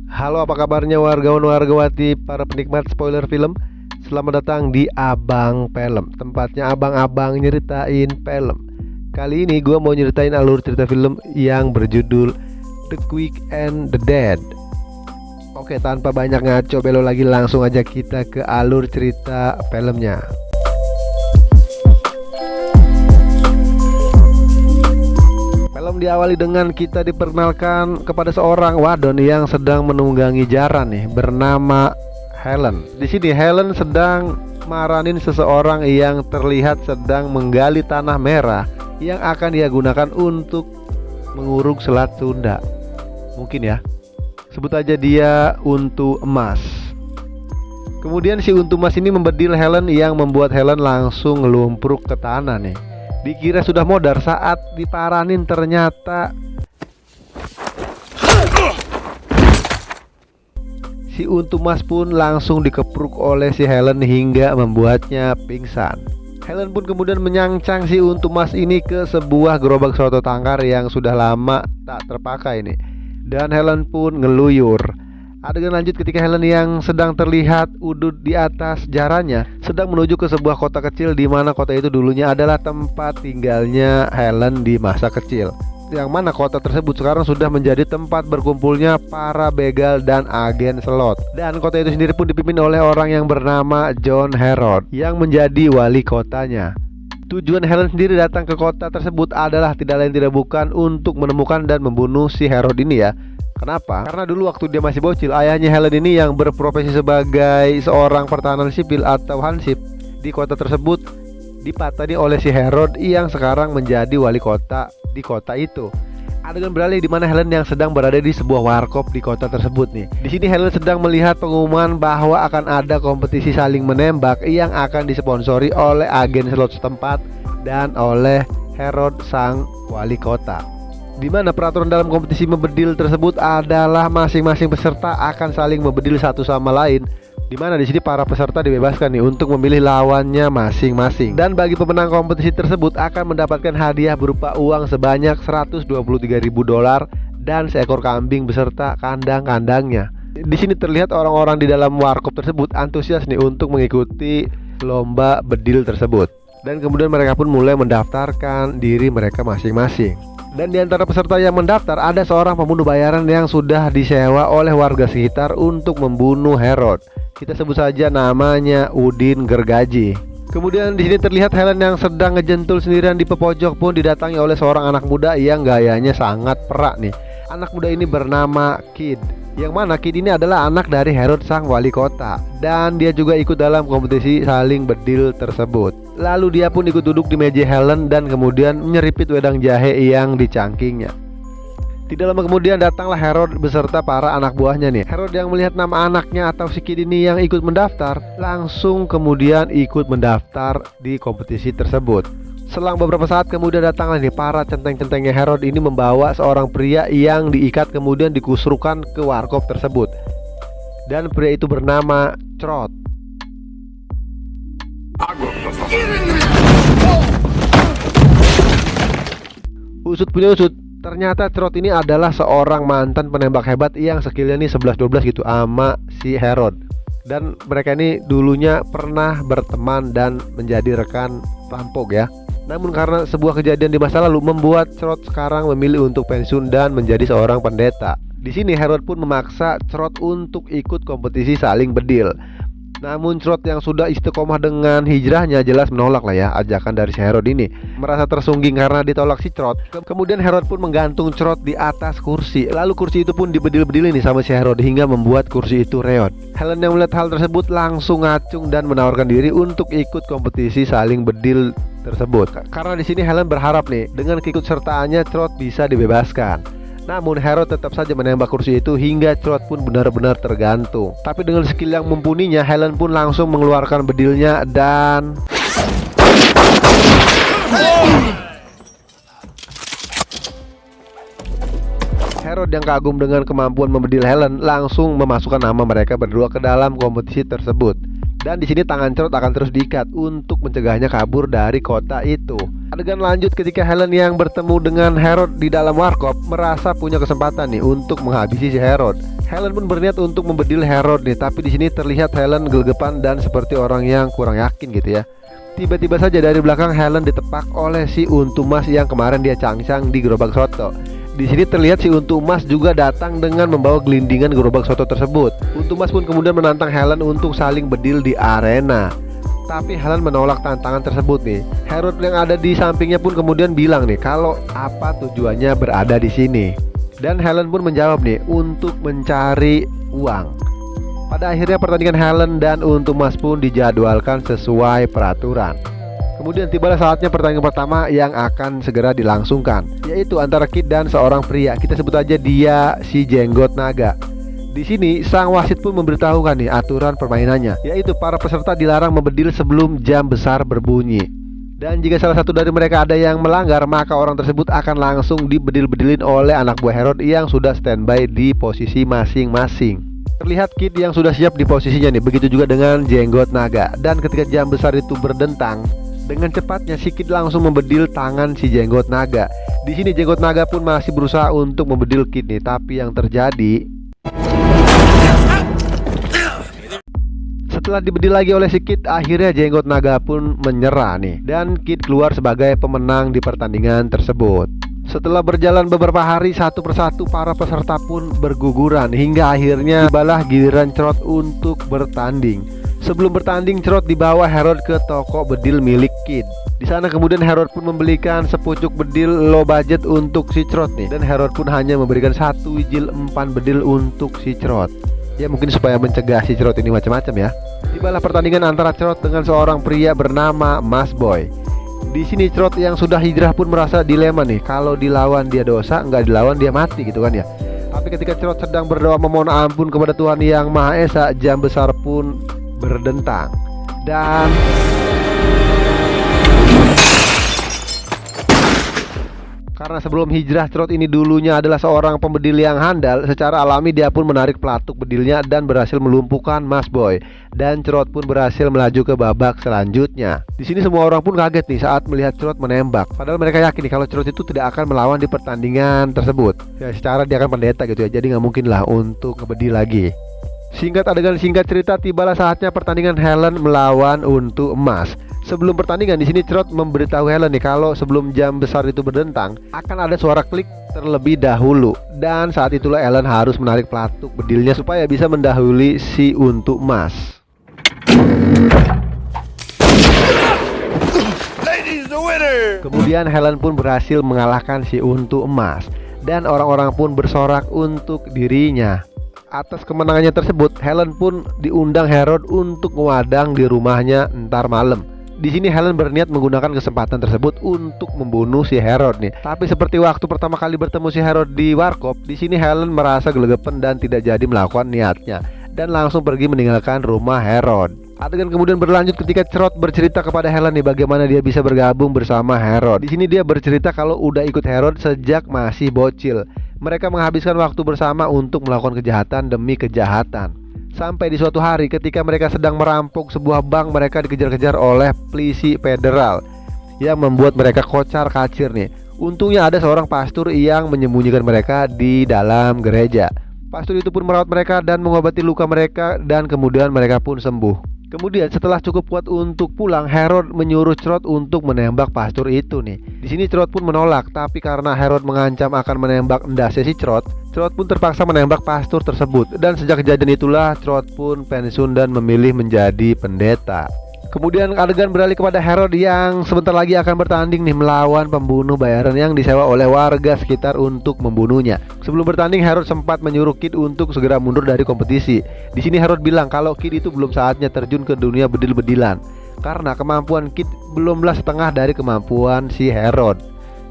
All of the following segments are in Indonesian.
Halo, apa kabarnya wargawan-wargawati para penikmat spoiler film? Selamat datang di Abang Film, tempatnya abang-abang nyeritain film. Kali ini gue mau nyeritain alur cerita film yang berjudul The Quick and the Dead. Oke, tanpa banyak ngaco belo lagi, langsung aja kita ke alur cerita filmnya. Film diawali dengan kita diperkenalkan kepada seorang wadon yang sedang menunggangi jaran nih, bernama Helen. Di sini Helen sedang maranin seseorang yang terlihat sedang menggali tanah merah yang akan dia gunakan untuk menguruk Selat Sunda. Mungkin ya, sebut aja dia Untu Emas. Kemudian si Untu Emas ini membedil Helen yang membuat Helen langsung ngelumpruk ke tanah nih. Dikira sudah modar, saat diparanin ternyata si Untu Emas pun langsung dikepruk oleh si Helen hingga membuatnya pingsan. Helen pun kemudian menyancang si Untu Emas ini ke sebuah gerobak soto tangkar yang sudah lama tak terpakai nih. Dan Helen pun ngeluyur. Adegan lanjut ketika Helen yang sedang terlihat udut di atas jarannya sedang menuju ke sebuah kota kecil, di mana kota itu dulunya adalah tempat tinggalnya Helen di masa kecil. Yang mana kota tersebut sekarang sudah menjadi tempat berkumpulnya para begal dan agen slot. Dan kota itu sendiri pun dipimpin oleh orang yang bernama John Herod yang menjadi wali kotanya. Tujuan Helen sendiri datang ke kota tersebut adalah tidak lain tidak bukan untuk menemukan dan membunuh si Herod ini ya. Kenapa? Karena dulu waktu dia masih bocil, ayahnya Helen ini yang berprofesi sebagai seorang pertahanan sipil atau hansip di kota tersebut dipatani oleh si Herod yang sekarang menjadi wali kota di kota itu. Adegan beralih di mana Helen yang sedang berada di sebuah warkop di kota tersebut nih. Di sini Helen sedang melihat pengumuman bahwa akan ada kompetisi saling menembak yang akan disponsori oleh agen slot setempat dan oleh Herod sang wali kota. Di mana peraturan dalam kompetisi membedil tersebut adalah masing-masing peserta akan saling membedil satu sama lain. Di mana di sini para peserta dibebaskan nih untuk memilih lawannya masing-masing. Dan bagi pemenang kompetisi tersebut akan mendapatkan hadiah berupa uang sebanyak $123.000 dan seekor kambing beserta kandang-kandangnya. Di sini terlihat orang-orang di dalam warkop tersebut antusias nih untuk mengikuti lomba bedil tersebut. Dan kemudian mereka pun mulai mendaftarkan diri mereka masing-masing. Dan di antara peserta yang mendaftar ada seorang pembunuh bayaran yang sudah disewa oleh warga sekitar untuk membunuh Herod. Kita sebut saja namanya Udin Gergaji. Kemudian di sini terlihat Helen yang sedang ngejentul sendirian di pojok pun didatangi oleh seorang anak muda yang gayanya sangat perak nih. Anak muda ini bernama Kid, yang mana Kid ini adalah anak dari Herod sang wali kota. Dan dia juga ikut dalam kompetisi saling bedil tersebut. Lalu dia pun ikut duduk di meja Helen dan kemudian menyeripit wedang jahe yang dicangkingnya. Tidak lama kemudian datanglah Herod beserta para anak buahnya nih. Herod yang melihat nama anaknya atau si Kid ini yang ikut mendaftar, langsung kemudian ikut mendaftar di kompetisi tersebut. Selang beberapa saat kemudian datanglah nih para centeng-centengnya Herod ini membawa seorang pria yang diikat kemudian dikusrukan ke warkop tersebut. Dan pria itu bernama Trot. Usut punya usut, ternyata Trot ini adalah seorang mantan penembak hebat yang skillnya nih 11-12 gitu sama si Herod. Dan mereka ini dulunya pernah berteman dan menjadi rekan rampok ya. Namun karena sebuah kejadian di masa lalu membuat Trot sekarang memilih untuk pensiun dan menjadi seorang pendeta. Di sini Herod pun memaksa Trot untuk ikut kompetisi saling bedil. Namun Trot yang sudah istiqomah dengan hijrahnya jelas menolak lah ya ajakan dari si Herod ini. Merasa tersungging karena ditolak si Trot. Kemudian Herod pun menggantung Trot di atas kursi. Lalu kursi itu pun dibedil-bedil nih sama si Herod hingga membuat kursi itu reot. Helen yang melihat hal tersebut langsung ngacung dan menawarkan diri untuk ikut kompetisi saling bedil tersebut. Karena di sini Helen berharap nih dengan keikutsertaannya Trot bisa dibebaskan. Namun Herod tetap saja menembak kursi itu hingga Trot pun benar-benar tergantung. Tapi dengan skill yang mumpuninya, Helen pun langsung mengeluarkan bedilnya dan Herod yang kagum dengan kemampuan membedil Helen langsung memasukkan nama mereka berdua ke dalam kompetisi tersebut. Dan di sini tangan Trot akan terus diikat untuk mencegahnya kabur dari kota itu. Adegan lanjut ketika Helen yang bertemu dengan Herod di dalam warkop merasa punya kesempatan nih untuk menghabisi si Herod. Helen pun berniat untuk membedil Herod nih, tapi di sini terlihat Helen gelegepan dan seperti orang yang kurang yakin gitu ya. Tiba-tiba saja dari belakang Helen ditepak oleh si Untu Mas yang kemarin dia cangcang di gerobak soto. Di sini terlihat si Untu Mas juga datang dengan membawa gelindingan gerobak soto tersebut. Untu Mas pun kemudian menantang Helen untuk saling bedil di arena. Tapi Helen menolak tantangan tersebut nih. Herod yang ada di sampingnya pun kemudian bilang nih kalau apa tujuannya berada di sini. Dan Helen pun menjawab nih untuk mencari uang. Pada akhirnya pertandingan Helen dan Untu Mas pun dijadwalkan sesuai peraturan. Kemudian tibalah saatnya pertandingan pertama yang akan segera dilangsungkan, yaitu antara Kid dan seorang pria. Kita sebut aja dia si Jenggot Naga. Di sini sang wasit pun memberitahukan nih aturan permainannya, yaitu para peserta dilarang membedil sebelum jam besar berbunyi. Dan jika salah satu dari mereka ada yang melanggar, maka orang tersebut akan langsung dibedil-bedilin oleh anak buah Herod yang sudah standby di posisi masing-masing. Terlihat Kid yang sudah siap di posisinya nih, begitu juga dengan Jenggot Naga. Dan ketika jam besar itu berdentang, dengan cepatnya si Kid langsung membedil tangan si Jenggot Naga. Di sini Jenggot Naga pun masih berusaha untuk membedil Kid nih, tapi yang terjadi, setelah dibedil lagi oleh si Kid, akhirnya Jenggot Naga pun menyerah nih, dan Kid keluar sebagai pemenang di pertandingan tersebut. Setelah berjalan beberapa hari, satu persatu para peserta pun berguguran hingga akhirnya tibalah giliran Crot untuk bertanding. Sebelum bertanding, Crot dibawa Herod ke toko bedil milik Kid. Di sana kemudian Herod pun membelikan sepucuk bedil low budget untuk si Crot nih, dan Herod pun hanya memberikan satu wijil empan bedil untuk si Crot. Ya mungkin supaya mencegah si Crot ini macam-macam ya. Tibalah pertandingan antara Crot dengan seorang pria bernama Mas Boy. Di sini Crot yang sudah hijrah pun merasa dilema nih, kalau dilawan dia dosa, nggak dilawan dia mati gitu kan ya. Tapi ketika Crot sedang berdoa memohon ampun kepada Tuhan Yang Maha Esa, jam besar pun berdentang. Dan karena sebelum hijrah Crot ini dulunya adalah seorang pembedil yang handal, secara alami dia pun menarik pelatuk bedilnya dan berhasil melumpuhkan Mas Boy. Dan Crot pun berhasil melaju ke babak selanjutnya. Di sini semua orang pun kaget nih saat melihat Crot menembak. Padahal mereka yakin nih kalau Crot itu tidak akan melawan di pertandingan tersebut. Ya secara dia kan pendeta gitu ya, jadi nggak mungkin lah untuk ngebedil lagi. Singkat adegan singkat cerita, tibalah saatnya pertandingan Helen melawan Untu Emas. Sebelum pertandingan di sini Crot memberitahu Helen nih kalau sebelum jam besar itu berdentang akan ada suara klik terlebih dahulu, dan saat itulah Helen harus menarik pelatuk bedilnya supaya bisa mendahului si Untu Emas. Kemudian Helen pun berhasil mengalahkan si Untu Emas, dan orang-orang pun bersorak untuk dirinya. Atas kemenangannya tersebut, Helen pun diundang Herod untuk ngewadang di rumahnya ntar malam. Di sini Helen berniat menggunakan kesempatan tersebut untuk membunuh si Herod nih. Tapi seperti waktu pertama kali bertemu si Herod di warkop, di sini Helen merasa gelegepan dan tidak jadi melakukan niatnya, dan langsung pergi meninggalkan rumah Herod. Adegan kemudian berlanjut ketika Crot bercerita kepada Helen nih bagaimana dia bisa bergabung bersama Herod. Di sini dia bercerita kalau udah ikut Herod sejak masih bocil. Mereka menghabiskan waktu bersama untuk melakukan kejahatan demi kejahatan. Sampai di suatu hari ketika mereka sedang merampok sebuah bank, mereka dikejar-kejar oleh polisi federal yang membuat mereka kocar-kacir nih. Untungnya ada seorang pastor yang menyembunyikan mereka di dalam gereja. Pastor itu pun merawat mereka dan mengobati luka mereka, dan kemudian mereka pun sembuh. Kemudian setelah cukup kuat untuk pulang, Herod menyuruh Crot untuk menembak pastor itu nih. Di sini Crot pun menolak, tapi karena Herod mengancam akan menembak endasnya si Crot pun terpaksa menembak pastor tersebut. Dan sejak kejadian itulah Crot pun pensiun dan memilih menjadi pendeta. Kemudian adegan beralih kepada Herod yang sebentar lagi akan bertanding nih melawan pembunuh bayaran yang disewa oleh warga sekitar untuk membunuhnya. Sebelum bertanding, Herod sempat menyuruh Kid untuk segera mundur dari kompetisi. Di sini Herod bilang kalau Kid itu belum saatnya terjun ke dunia bedil-bedilan karena kemampuan Kid belumlah setengah dari kemampuan si Herod.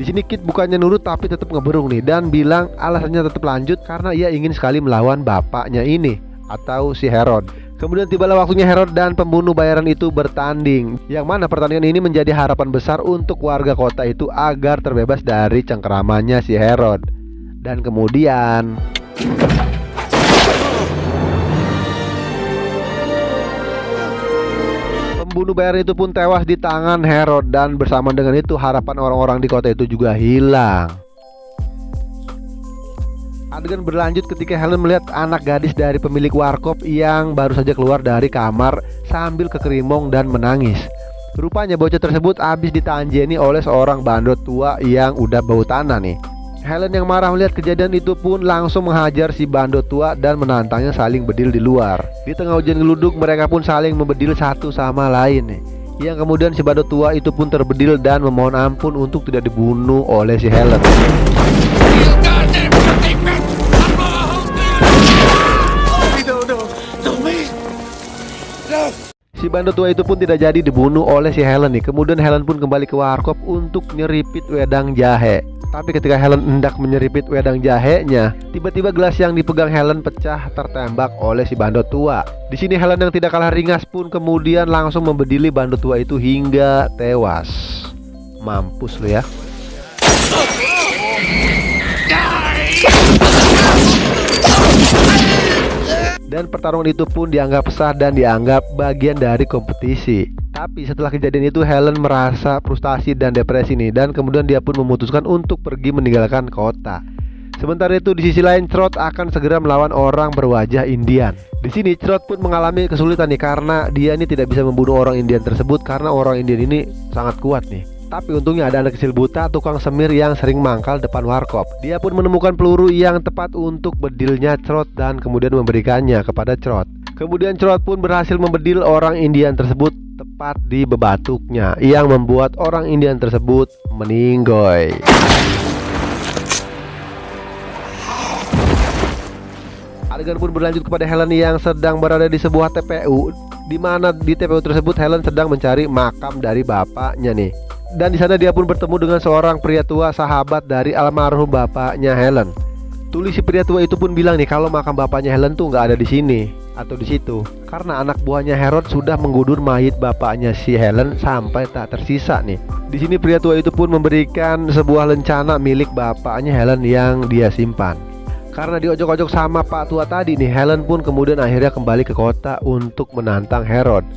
Di sini Kid bukannya nurut tapi tetap ngeberung nih, dan bilang alasannya tetap lanjut karena ia ingin sekali melawan bapaknya ini atau si Herod. Kemudian tibalah waktunya Herod dan pembunuh bayaran itu bertanding, yang mana pertandingan ini menjadi harapan besar untuk warga kota itu agar terbebas dari cengkeramannya si Herod. Dan kemudian pembunuh bayaran itu pun tewas di tangan Herod, dan bersama dengan itu harapan orang-orang di kota itu juga hilang. Adegan berlanjut ketika Helen melihat anak gadis dari pemilik warkop yang baru saja keluar dari kamar sambil kekerimong dan menangis. Rupanya bocah tersebut habis ditanjeni oleh seorang bandot tua yang udah bau tanah nih. Helen yang marah melihat kejadian itu pun langsung menghajar si bandot tua dan menantangnya saling bedil di luar. Di tengah hujan geluduk mereka pun saling membedil satu sama lain nih. Yang kemudian si bandot tua itu pun terbedil dan memohon ampun untuk tidak dibunuh oleh si Helen. Si bandot tua itu pun tidak jadi dibunuh oleh si Helen nih. Kemudian Helen pun kembali ke warkop untuk nyeripit wedang jahe. Tapi ketika Helen hendak menyeripit wedang jahenya, tiba-tiba gelas yang dipegang Helen pecah tertembak oleh si bandot tua. Di sini Helen yang tidak kalah ringas pun kemudian langsung membedili bandot tua itu hingga tewas. Mampus lu ya. Dan pertarungan itu pun dianggap sah dan dianggap bagian dari kompetisi. Tapi setelah kejadian itu Helen merasa frustasi dan depresi nih, dan kemudian dia pun memutuskan untuk pergi meninggalkan kota. Sementara itu di sisi lain Trot akan segera melawan orang berwajah Indian. Di sini Trot pun mengalami kesulitan nih karena dia ini tidak bisa membunuh orang Indian tersebut karena orang Indian ini sangat kuat nih. Tapi untungnya ada anak kecil buta tukang semir yang sering mangkal depan warkop. Dia pun menemukan peluru yang tepat untuk bedilnya Trot dan kemudian memberikannya kepada Trot. Kemudian Trot pun berhasil membedil orang Indian tersebut tepat di bebatuknya, yang membuat orang Indian tersebut meninggoy. Adegan pun berlanjut kepada Helen yang sedang berada di sebuah TPU, di mana di TPU tersebut Helen sedang mencari makam dari bapaknya nih. Dan di sana dia pun bertemu dengan seorang pria tua sahabat dari almarhum bapaknya Helen. Tulis si pria tua itu pun bilang nih kalau makam bapaknya Helen tuh nggak ada di sini atau di situ, karena anak buahnya Herod sudah menggudur mayit bapaknya si Helen sampai tak tersisa nih. Di sini pria tua itu pun memberikan sebuah lencana milik bapaknya Helen yang dia simpan. Karena diojok-ojok sama Pak tua tadi nih, Helen pun kemudian akhirnya kembali ke kota untuk menantang Herod.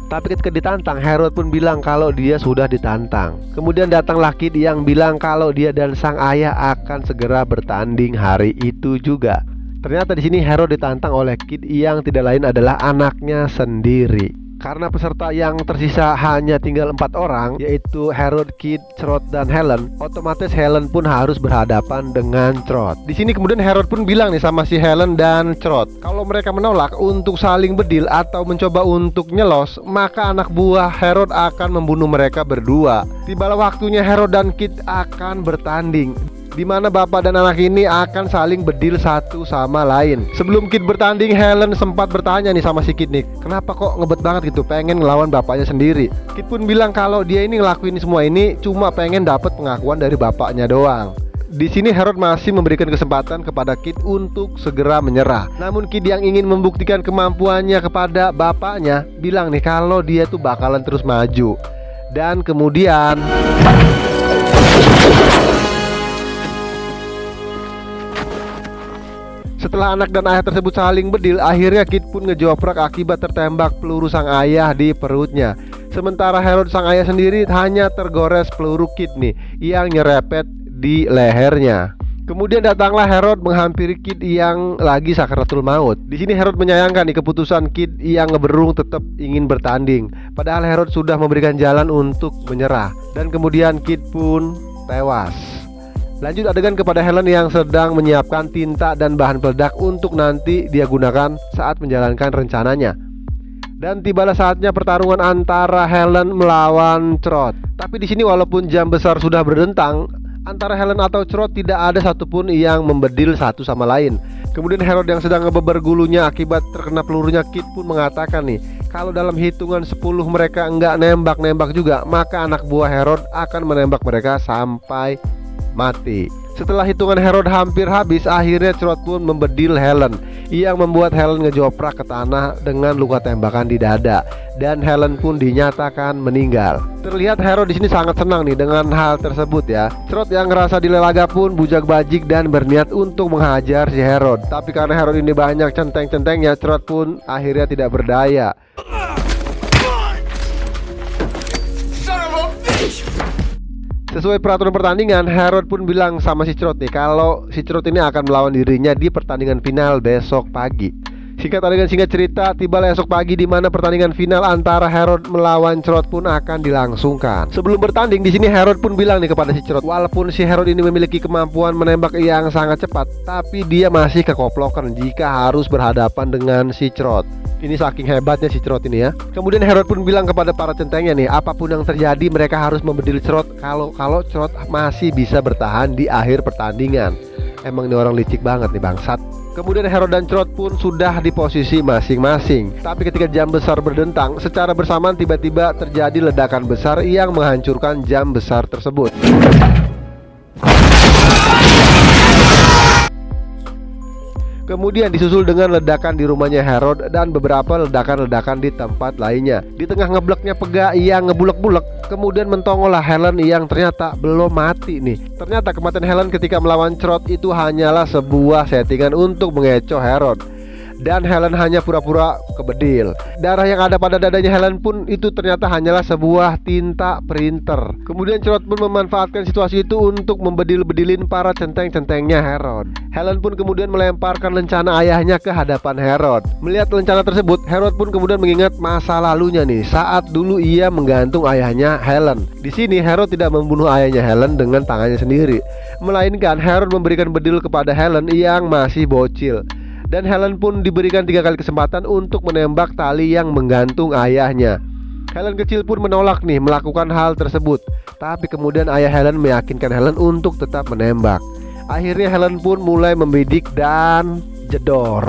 Tapi ketika ditantang, Herod pun bilang kalau dia sudah ditantang. Kemudian datanglah Kid yang bilang kalau dia dan sang ayah akan segera bertanding hari itu juga. Ternyata di sini Herod ditantang oleh Kid yang tidak lain adalah anaknya sendiri. Karena peserta yang tersisa hanya tinggal 4 orang, yaitu Herod, Kid, Trot, dan Helen, otomatis Helen pun harus berhadapan dengan Trot. Di sini kemudian Herod pun bilang nih sama si Helen dan Trot, kalau mereka menolak untuk saling bedil atau mencoba untuk nyelos, maka anak buah Herod akan membunuh mereka berdua. Tibalah waktunya Herod dan Kid akan bertanding, di mana bapak dan anak ini akan saling bedil satu sama lain. Sebelum Kid bertanding, Helen sempat bertanya nih sama si Kid nih, kenapa kok ngebet banget gitu, pengen ngelawan bapaknya sendiri. Kid pun bilang kalau dia ini ngelakuin semua ini cuma pengen dapat pengakuan dari bapaknya doang. Di sini Herod masih memberikan kesempatan kepada Kid untuk segera menyerah. Namun Kid yang ingin membuktikan kemampuannya kepada bapaknya bilang nih kalau dia tuh bakalan terus maju. Dan kemudian setelah anak dan ayah tersebut saling bedil, akhirnya Kid pun ngejoprak akibat tertembak peluru sang ayah di perutnya. Sementara Herod sang ayah sendiri hanya tergores peluru Kid nih yang nyerepet di lehernya. Kemudian datanglah Herod menghampiri Kid yang lagi sakaratul maut. Di sini Herod menyayangkan nih keputusan Kid yang ngeberung tetap ingin bertanding. Padahal Herod sudah memberikan jalan untuk menyerah. Dan kemudian Kid pun tewas. Lanjut adegan kepada Helen yang sedang menyiapkan tinta dan bahan peledak untuk nanti dia gunakan saat menjalankan rencananya. Dan tibalah saatnya pertarungan antara Helen melawan Trot. Tapi di sini walaupun jam besar sudah berdentang, antara Helen atau Trot tidak ada satupun yang membedil satu sama lain. Kemudian Herod yang sedang ngebeber gulunya akibat terkena pelurunya Kid pun mengatakan nih, kalau dalam hitungan 10 mereka enggak nembak-nembak juga, maka anak buah Herod akan menembak mereka sampai mati. Setelah hitungan Herod hampir habis, akhirnya Trot pun membedil Helen, yang membuat Helen ngejoprak ke tanah dengan luka tembakan di dada, dan Helen pun dinyatakan meninggal. Terlihat Herod di sini sangat senang nih dengan hal tersebut ya. Trot yang ngerasa dilelaga pun bujak-bajik dan berniat untuk menghajar si Herod. Tapi karena Herod ini banyak centeng-centengnya, Trot pun akhirnya tidak berdaya. Sesuai peraturan pertandingan, Herod pun bilang sama si Crot nih kalau si Crot ini akan melawan dirinya di pertandingan final besok pagi. Singkat cerita, tibalah esok pagi di mana pertandingan final antara Herod melawan Crot pun akan dilangsungkan. Sebelum bertanding di sini Herod pun bilang nih kepada si Crot, walaupun si Herod ini memiliki kemampuan menembak yang sangat cepat, tapi dia masih kekoplokan jika harus berhadapan dengan si Crot. Ini saking hebatnya si Crot ini ya. Kemudian Herod pun bilang kepada para centengnya nih, apapun yang terjadi mereka harus membedil Crot kalau Crot masih bisa bertahan di akhir pertandingan. Emang ini orang licik banget nih bangsat. Kemudian Herod dan Crot pun sudah di posisi masing-masing. Tapi ketika jam besar berdentang, secara bersamaan tiba-tiba terjadi ledakan besar yang menghancurkan jam besar tersebut. Kemudian disusul dengan ledakan di rumahnya Herod dan beberapa ledakan-ledakan di tempat lainnya. Di tengah ngebleknya Pega yang ngebulek-bulek, kemudian mentongollah Helen yang ternyata belum mati nih. Ternyata kematian Helen ketika melawan Crot itu hanyalah sebuah settingan untuk mengecoh Herod. Dan Helen hanya pura-pura kebedil. Darah yang ada pada dadanya Helen pun itu ternyata hanyalah sebuah tinta printer. Kemudian Crot pun memanfaatkan situasi itu untuk membedil-bedilin para centeng-centengnya Herod. Helen pun kemudian melemparkan lencana ayahnya ke hadapan Herod. Melihat lencana tersebut, Herod pun kemudian mengingat masa lalunya nih, saat dulu ia menggantung ayahnya Helen. Di sini Herod tidak membunuh ayahnya Helen dengan tangannya sendiri, melainkan Herod memberikan bedil kepada Helen yang masih bocil. Dan Helen pun diberikan 3 kali kesempatan untuk menembak tali yang menggantung ayahnya. Helen kecil pun menolak nih melakukan hal tersebut. Tapi kemudian ayah Helen meyakinkan Helen untuk tetap menembak. Akhirnya Helen pun mulai membidik dan jedor.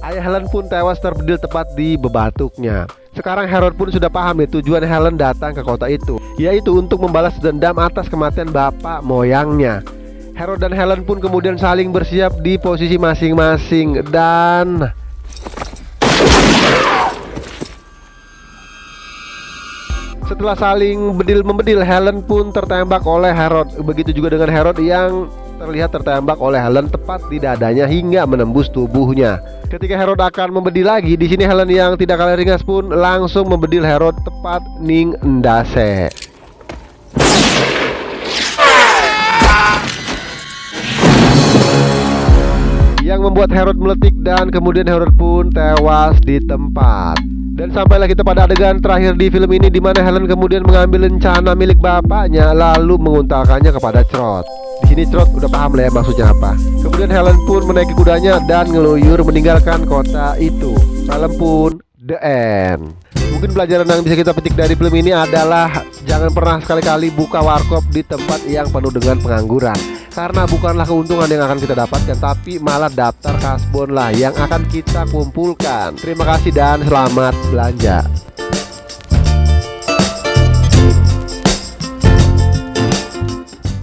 Ayah Helen pun tewas terbedil tepat di bebatuknya. Sekarang Herod pun sudah paham nih tujuan Helen datang ke kota itu, yaitu untuk membalas dendam atas kematian bapak moyangnya. Herod dan Helen pun kemudian saling bersiap di posisi masing-masing dan setelah saling bedil-membedil, Helen pun tertembak oleh Herod. Begitu juga dengan Herod yang terlihat tertembak oleh Helen tepat di dadanya hingga menembus tubuhnya. Ketika Herod akan membedil lagi, di sini Helen yang tidak kalah ringas pun langsung membedil Herod tepat ning endase. Yang membuat Herod meletik dan kemudian Herod pun tewas di tempat. Dan sampailah kita pada adegan terakhir di film ini, di mana Helen kemudian mengambil lencana milik bapaknya lalu menguntalkannya kepada Crot. Di sini Crot udah paham lah ya maksudnya apa. Kemudian Helen pun menaiki kudanya dan ngeluyur meninggalkan kota itu. Film pun the end. Mungkin pelajaran yang bisa kita petik dari film ini adalah jangan pernah sekali-kali buka warkop di tempat yang penuh dengan pengangguran, karena bukanlah keuntungan yang akan kita dapatkan, tapi malah daftar kasbon lah yang akan kita kumpulkan. Terima kasih dan selamat belanja.